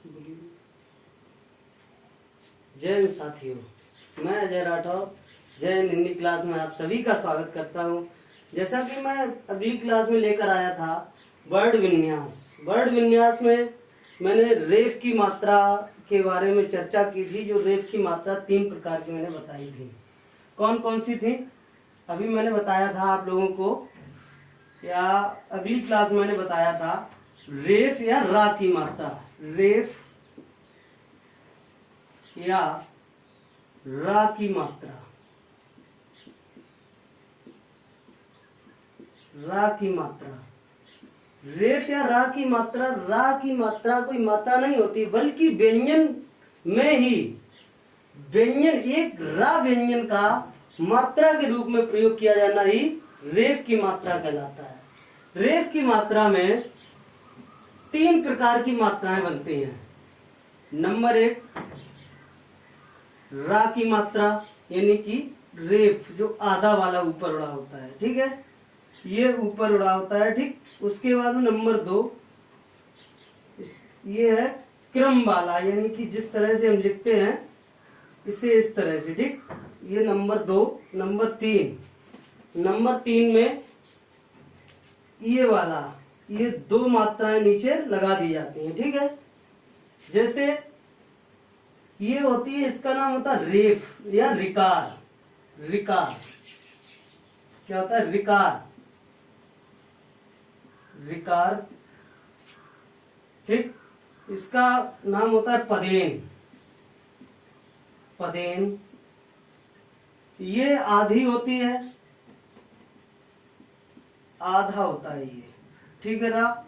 जय हिंद साथियों, मैं अजय राठौर जय हिंद हिंदी क्लास में आप सभी का स्वागत करता हूं। जैसा कि मैं अगली क्लास में लेकर आया था वर्ड विन्यास। वर्ड विन्यास में मैंने रेफ की मात्रा के बारे में चर्चा की थी। जो रेफ की मात्रा 3 प्रकार की मैंने बताई थी। कौन कौन सी थी? अभी मैंने बताया था आप लोगों को, या अगली क्लास में मैंने बताया था रेफ या रा की मात्रा। रेफ या रा की मात्रा, रा की मात्रा, रेफ या रा की मात्रा। रा की मात्रा कोई मात्रा नहीं होती, बल्कि व्यंजन में ही व्यंजन, एक रा व्यंजन का मात्रा के रूप में प्रयोग किया जाना ही रेफ की मात्रा कहलाता है। रेफ की मात्रा में 3 प्रकार की मात्राएं बनती हैं। नंबर 1 रा की मात्रा, यानी कि रेफ जो आधा वाला ऊपर उड़ा होता है, ठीक है, ये ऊपर उड़ा होता है, ठीक। उसके बाद नंबर 2 ये है क्रम वाला, यानी कि जिस तरह से हम लिखते हैं इसे इस तरह से, ठीक, ये नंबर 2। नंबर 3 में ये वाला, ये 2 मात्राएं नीचे लगा दी जाती हैं, ठीक है। जैसे ये होती है, इसका नाम होता है रेफ या रिकार। रिकार क्या होता है? रिकार, रिकार, ठीक। इसका नाम होता है पदेन। पदेन ये आधी होती है, आधा होता है ये, ठीक है ना।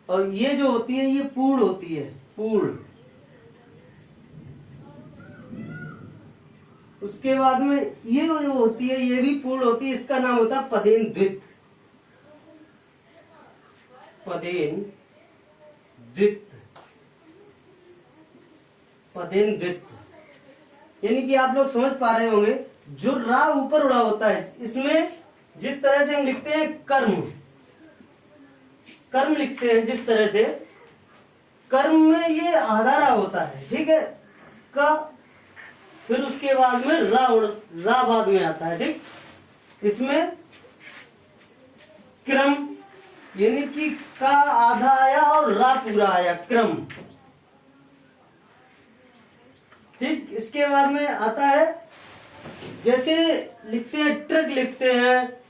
और ये जो होती है ये पूर्ण होती है, पूर्ण। उसके बाद में ये जो होती है ये भी पूर्ण होती है, इसका नाम होता है पदेन द्वित। पदेन द्वित, पदेन द्वित, यानी कि आप लोग समझ पा रहे होंगे, जो रा ऊपर उड़ा होता है इसमें जिस तरह से हम लिखते हैं कर्म, कर्म लिखते हैं जिस तरह से, कर्म में ये आधा रा होता है, ठीक है, का। फिर उसके बाद में रा बाद में आता है, ठीक। इसमें क्रम, यानी कि का आधा आया और रा पूरा आया, क्रम, ठीक। इसके बाद में आता है, जैसे लिखते हैं ट्रक, लिखते हैं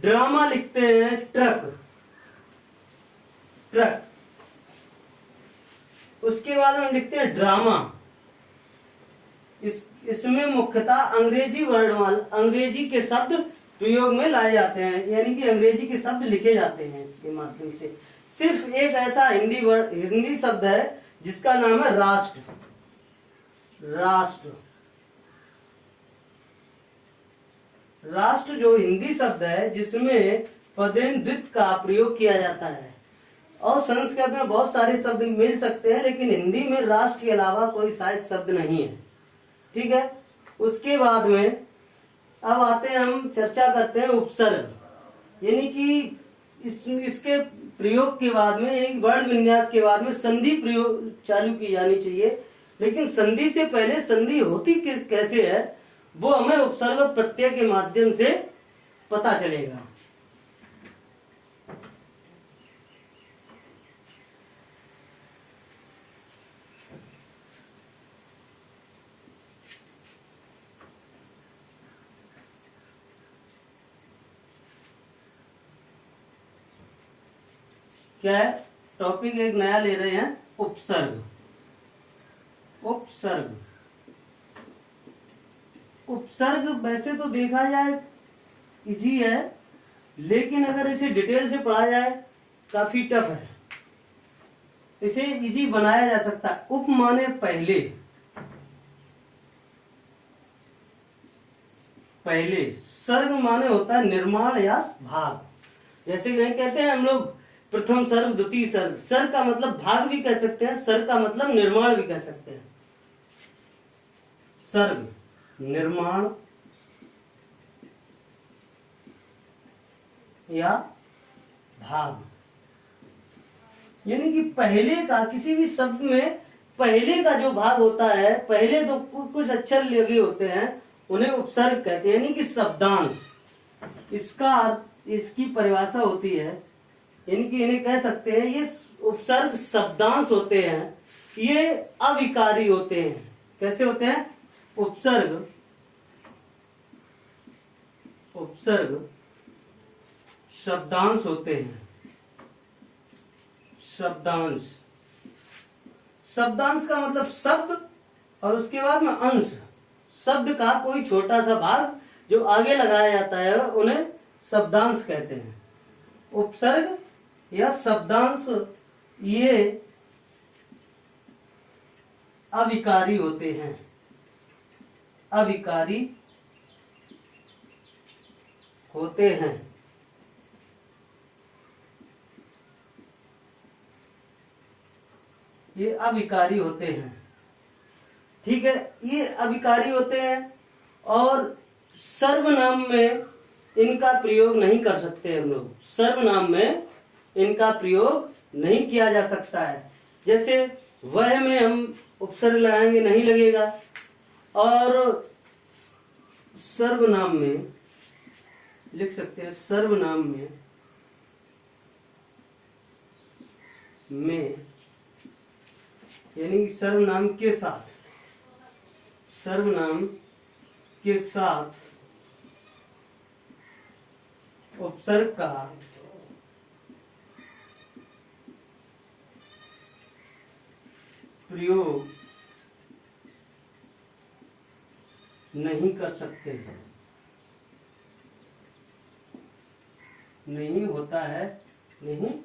ड्रामा, लिखते हैं ट्रक, ट्रक। उसके बाद में लिखते हैं ड्रामा। इसमें मुख्यतः अंग्रेजी वर्णमाला, अंग्रेजी के शब्द प्रयोग में लाए जाते हैं, यानी कि अंग्रेजी के शब्द लिखे जाते हैं इसके माध्यम से। सिर्फ एक ऐसा हिंदी शब्द है जिसका नाम है राष्ट्र। राष्ट्र, राष्ट्र जो हिंदी शब्द है जिसमें पदेन द्वित का प्रयोग किया जाता है। और संस्कृत में बहुत सारे शब्द मिल सकते हैं, लेकिन हिंदी में राष्ट्र के अलावा कोई शायद शब्द नहीं है, ठीक है। उसके बाद में अब आते हैं, हम चर्चा करते हैं उपसर्ग, यानी कि इसके प्रयोग के बाद में, यानी वर्ण विन्यास के बाद में संधि प्रयोग चालू की जानी चाहिए। लेकिन संधि से पहले संधि होती कैसे है वो हमें उपसर्ग और प्रत्यय के माध्यम से पता चलेगा। क्या है? टॉपिक एक नया ले रहे हैं, उपसर्ग। उपसर्ग, उपसर्ग वैसे तो देखा जाए इजी है, लेकिन अगर इसे डिटेल से पढ़ा जाए काफी टफ है। इसे इजी बनाया जा सकता है। उप माने पहले, पहले। सर्ग माने होता है निर्माण या भाग। जैसे कहते हैं हम लोग प्रथम सर्ग, द्वितीय सर्ग। सर्ग का मतलब भाग भी कह सकते हैं, सर्ग का मतलब निर्माण भी कह सकते हैं। सर्ग निर्माण या भाग। यानी कि पहले का किसी भी शब्द में पहले का जो भाग होता है, पहले तो कुछ अक्षर लगे होते हैं, उन्हें उपसर्ग कहते हैं, यानी कि शब्दांश। इसका अर्थ, इसकी परिभाषा होती है, यानी कि इन्हें कह सकते हैं ये उपसर्ग शब्दांश होते हैं, ये अविकारी होते हैं। कैसे होते हैं? उपसर्ग शब्दांश होते हैं। शब्दांश का मतलब शब्द और उसके बाद में अंश। शब्द का कोई छोटा सा भाग जो आगे लगाया जाता है उन्हें शब्दांश कहते हैं। उपसर्ग या शब्दांश ये अविकारी होते हैं। अविकारी होते हैं। ये अविकारी होते हैं। ठीक है, ये अविकारी होते हैं और सर्वनाम में इनका प्रयोग नहीं कर सकते हम लोग। सर्वनाम में इनका प्रयोग नहीं किया जा सकता है। जैसे वह में हम उपसर्ग लगाएंगे, नहीं लगेगा। और सर्वनाम में लिख सकते हैं, सर्वनाम में यानी सर्वनाम के साथ, सर्वनाम के साथ उपसर्ग का प्रयोग नहीं कर सकते हैं। नहीं होता है, नहीं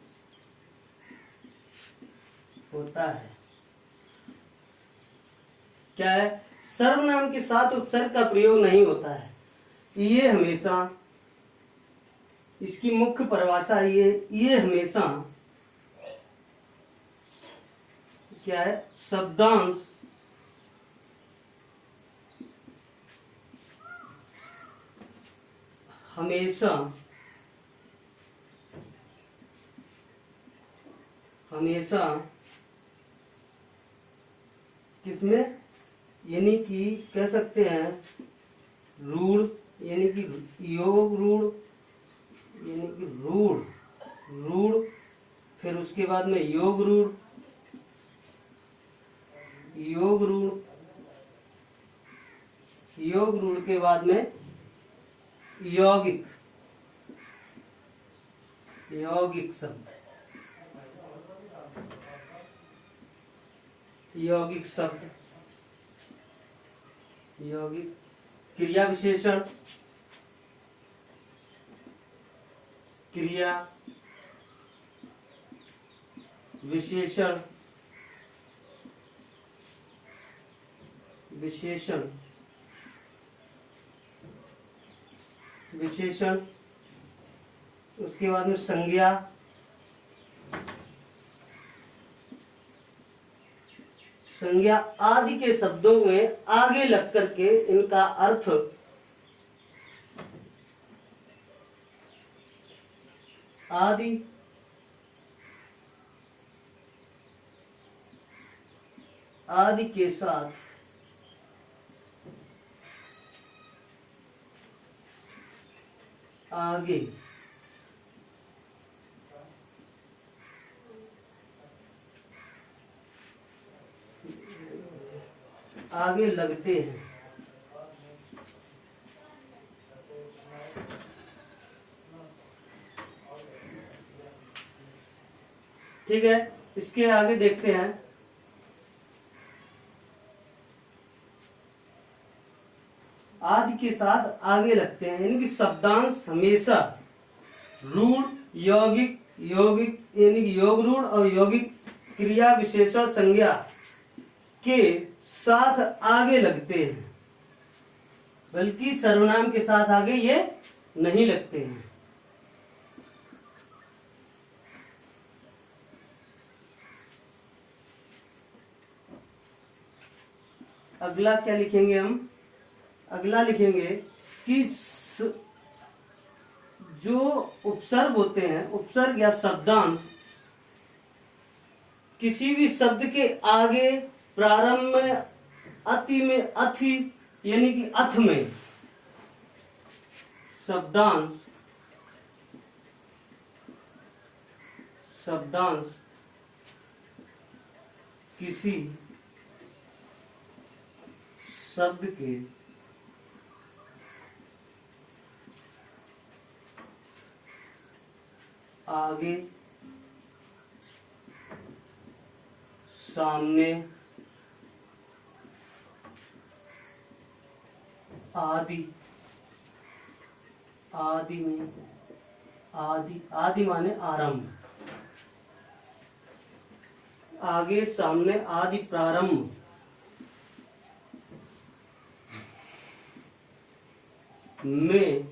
होता है। क्या है? सर्वनाम के साथ उपसर्ग का प्रयोग नहीं होता है। ये हमेशा, इसकी मुख्य परिभाषा ये हमेशा क्या है? शब्दांश हमेशा किसमें, यानी कि कह सकते हैं रूढ़, यानी कि योग रूढ़, यानी कि रूढ़, फिर उसके बाद में योग रूढ़, योग रूढ़ के बाद में यौगिक शब्द, यौगिक क्रिया विशेषण, विशेषण, उसके बाद में संज्ञा, आदि के शब्दों में आगे लग करके इनका अर्थ आदि के साथ आगे लगते हैं। ठीक है, इसके आगे देखते हैं। आदि के साथ आगे लगते हैं, यानी कि शब्दांश हमेशा रूढ़, यौगिक यानी कि योग रूढ़ और यौगिक क्रिया विशेषण संज्ञा के साथ आगे लगते हैं, बल्कि सर्वनाम के साथ आगे ये नहीं लगते हैं। अगला क्या लिखेंगे हम? अगला लिखेंगे कि जो उपसर्ग होते हैं, उपसर्ग या शब्दांश किसी भी शब्द के आगे प्रारंभ में अति में अथि यानी कि अथ में शब्दांश किसी शब्द के आगे सामने आदि में आदि माने आरंभ, आगे सामने आदि प्रारंभ में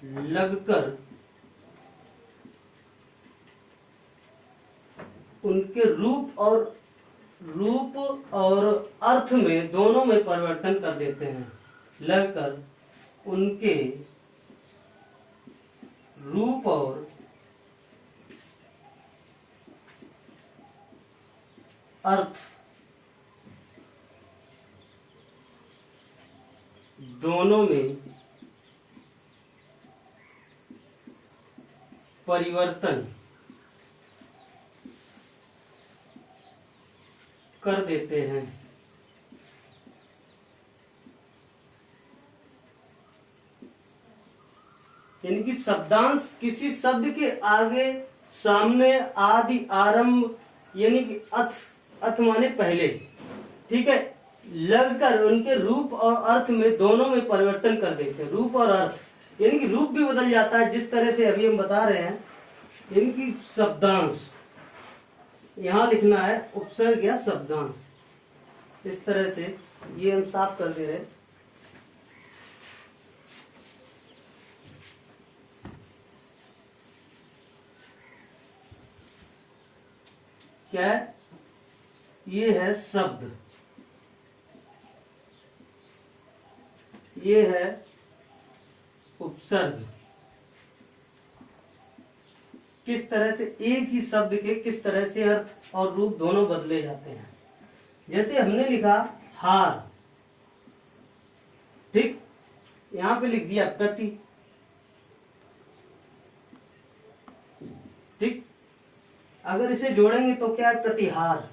लगकर उनके रूप और अर्थ में दोनों में परिवर्तन कर देते हैं। लगकर उनके रूप और अर्थ दोनों में परिवर्तन कर देते हैं। यानी कि शब्दांश किसी शब्द के आगे सामने आदि आरंभ यानी कि अथ माने पहले, ठीक है, लगकर उनके रूप और अर्थ में दोनों में परिवर्तन कर देते हैं। रूप और अर्थ यानी कि रूप भी बदल जाता है, जिस तरह से अभी हम बता रहे हैं। यानी कि शब्दांश यहां लिखना है उपसर्ग या शब्दांश, इस तरह से ये हम साफ कर दे रहे हैं। क्या है? ये है शब्द, ये है उपसर्ग। किस तरह से एक ही शब्द के किस तरह से अर्थ और रूप दोनों बदले जाते हैं। जैसे हमने लिखा हार, ठीक, यहां पे लिख दिया प्रति, ठीक। अगर इसे जोड़ेंगे तो क्या है? प्रतिहार,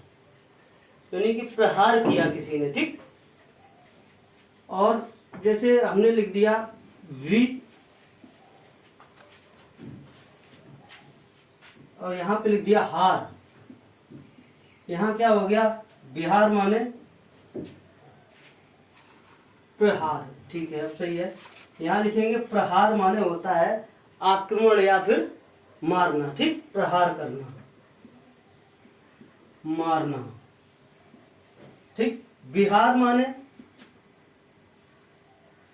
यानी कि प्रहार किया किसी ने, ठीक। और जैसे हमने लिख दिया वी, और यहां पे लिख दिया हार, यहां क्या हो गया? बिहार माने प्रहार, ठीक है, अब सही है। यहां लिखेंगे प्रहार माने होता है आक्रमण या फिर मारना, ठीक, प्रहार करना, मारना, ठीक। बिहार माने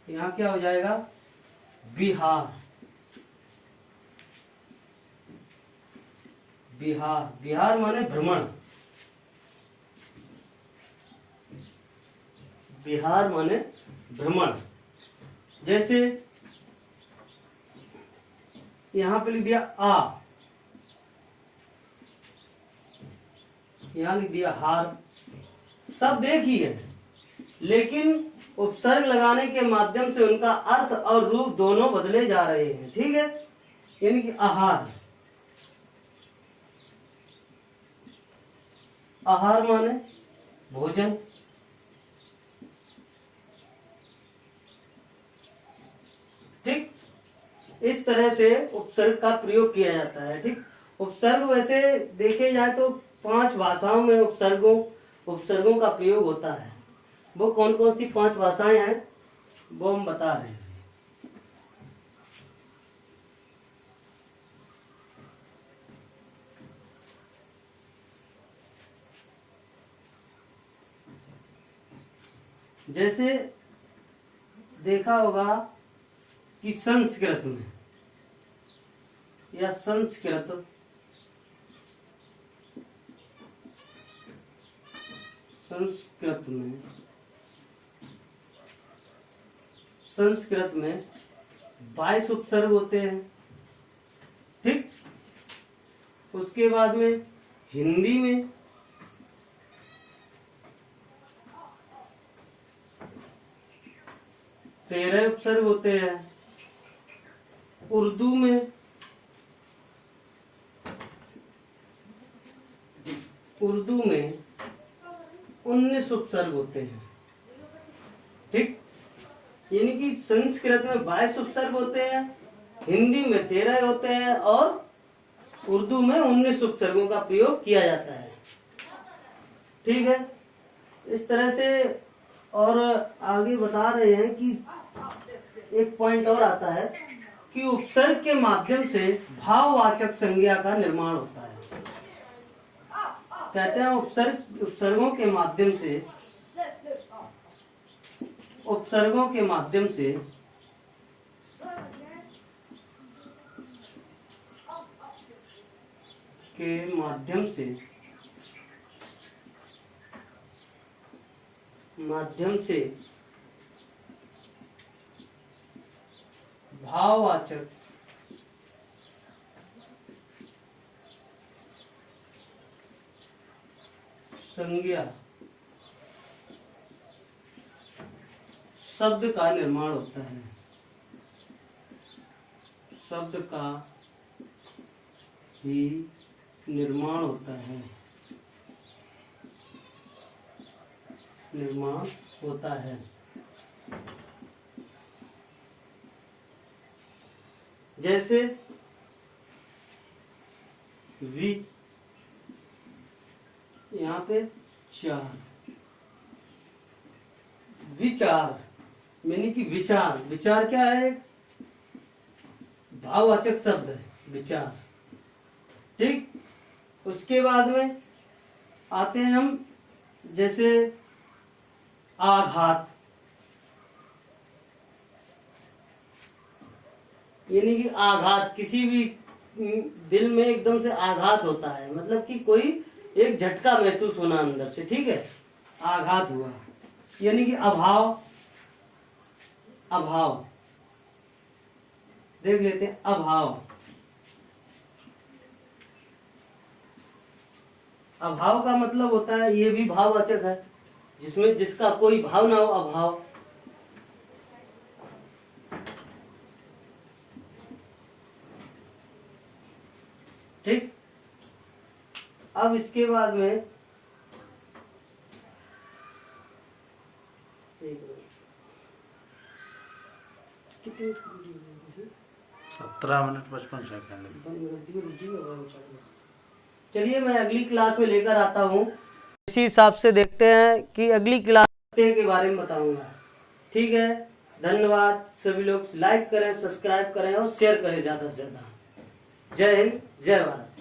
यहां क्या हो जाएगा? बिहार, बिहार, बिहार माने भ्रमण, बिहार माने भ्रमण। जैसे यहां पे लिख दिया आ, यहां लिख दिया हार, सब एक ही है, लेकिन उपसर्ग लगाने के माध्यम से उनका अर्थ और रूप दोनों बदले जा रहे हैं, ठीक है। यानी कि आहार, आहार माने भोजन, ठीक। इस तरह से उपसर्ग का प्रयोग किया जाता है, ठीक। उपसर्ग वैसे देखे जाए तो 5 भाषाओं में उपसर्गों का प्रयोग होता है। वो कौन कौन सी 5 भाषाएं हैं वो हम बता रहे हैं। जैसे देखा होगा कि संस्कृत में या संस्कृत में 22 उपसर्ग होते हैं, ठीक। उसके बाद में हिंदी में 13 उपसर्ग होते हैं, उर्दू में 19 उपसर्ग होते हैं। ठीक, यानी कि संस्कृत में 22 उपसर्ग होते हैं, हिंदी में 13 होते हैं और उर्दू में 19 उपसर्गों का प्रयोग किया जाता है। ठीक है, इस तरह से। और आगे बता रहे हैं कि एक पॉइंट और आता है कि उपसर्ग के माध्यम से भाववाचक संज्ञा का निर्माण होता है। कहते हैं उपसर्गों के माध्यम से भाववाचक संज्ञा शब्द का निर्माण होता है। शब्द का ही निर्माण होता है। जैसे यहाँ पे 4 विचार, यानी कि विचार क्या है? भाववाचक शब्द है विचार। ठीक, उसके बाद में आते हैं हम जैसे आघात, यानी कि आघात, किसी भी दिल में एकदम से आघात होता है, मतलब कि कोई एक झटका महसूस होना अंदर से। ठीक है, आघात हुआ। यानी कि अभाव देख लेते हैं। अभाव का मतलब होता है, ये भी भाववाचक है, जिसका कोई भाव ना हो, अभाव। ठीक, अब इसके बाद में 17 मिनट 55 सेकंड। चलिए मैं अगली क्लास में लेकर आता हूँ, इसी हिसाब से देखते हैं कि अगली क्लास के बारे में बताऊंगा। ठीक है, धन्यवाद। सभी लोग लाइक करें, सब्सक्राइब करें और शेयर करें ज्यादा से ज्यादा। जय हिंद, जय भारत।